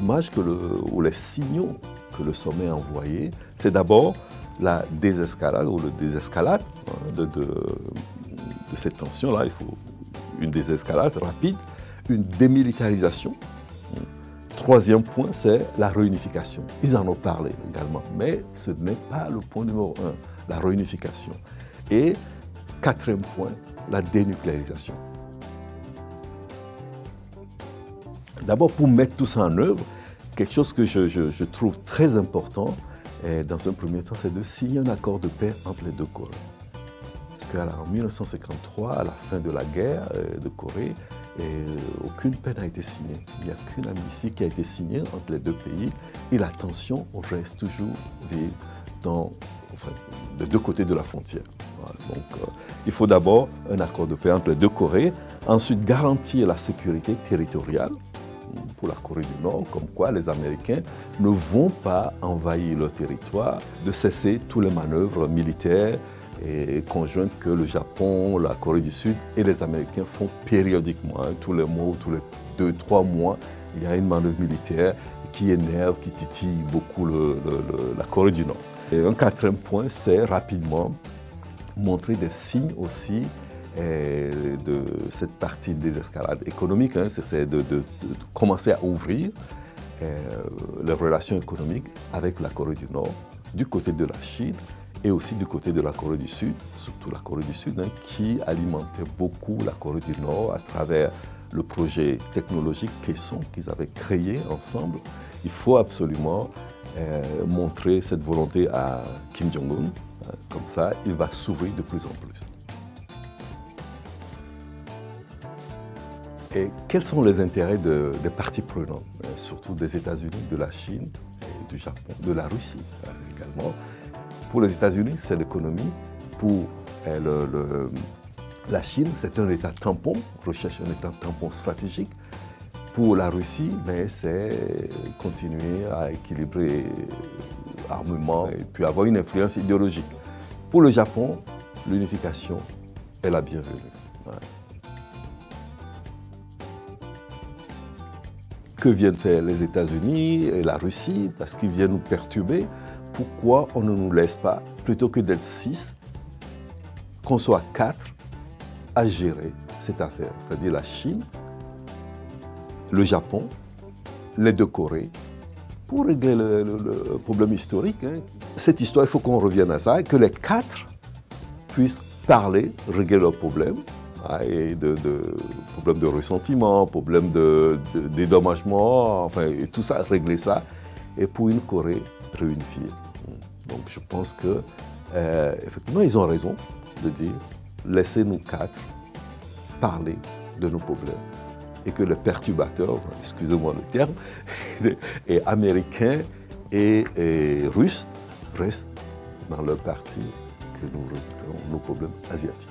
l'image ou les signaux que le sommet a envoyés, c'est d'abord la désescalade ou le désescalade de cette tension-là. Il faut une désescalade rapide, une démilitarisation. Troisième point, c'est la réunification. Ils en ont parlé également, mais ce n'est pas le point numéro un, la réunification. Et quatrième point, la dénucléarisation. D'abord, pour mettre tout ça en œuvre, quelque chose que je trouve très important, dans un premier temps, c'est de signer un accord de paix entre les deux Corées. Parce qu'en 1953, à la fin de la guerre de Corée, aucune paix n'a été signée. Il n'y a qu'une amnistie qui a été signée entre les deux pays et la tension reste toujours vive des deux côtés de la frontière. Voilà. Donc, il faut d'abord un accord de paix entre les deux Corées, ensuite garantir la sécurité territoriale pour la Corée du Nord, comme quoi les Américains ne vont pas envahir leur territoire, de cesser toutes les manœuvres militaires et conjointes que le Japon, la Corée du Sud et les Américains font périodiquement. Tous les mois ou tous les 2-3 mois, il y a une manœuvre militaire qui énerve, qui titille beaucoup la Corée du Nord. Et un quatrième point, c'est rapidement montrer des signes aussi de cette partie des escalades économiques, c'est de commencer à ouvrir les relations économiques avec la Corée du Nord, du côté de la Chine et aussi du côté de la Corée du Sud, surtout la Corée du Sud, qui alimentait beaucoup la Corée du Nord à travers le projet technologique Kaesong qu'ils avaient créé ensemble. Il faut absolument montrer cette volonté à Kim Jong-un, comme ça il va s'ouvrir de plus en plus. Et quels sont les intérêts des parties prenantes, surtout des États-Unis, de la Chine, et du Japon, de la Russie également. Pour les États-Unis, c'est l'économie. Pour la Chine, c'est un État tampon, recherche un État tampon stratégique. Pour la Russie, c'est continuer à équilibrer l'armement et puis avoir une influence idéologique. Pour le Japon, l'unification est la bienvenue. Que viennent faire les États-Unis et la Russie, parce qu'ils viennent nous perturber. Pourquoi on ne nous laisse pas, plutôt que d'être 6, qu'on soit 4 à gérer cette affaire, c'est-à-dire la Chine, le Japon, les deux Corées, pour régler le problème historique. Cette histoire, il faut qu'on revienne à ça, et que les 4 puissent parler, régler leurs problèmes, et problèmes de ressentiment, problèmes de dédommagement, enfin, et tout ça, régler ça, et pour une Corée réunifiée. Donc je pense que, effectivement, ils ont raison de dire, laissez-nous 4 parler de nos problèmes, et que les perturbateurs, excusez-moi le terme, et américains et russes restent dans leur partie, que nous réglons nos problèmes asiatiques.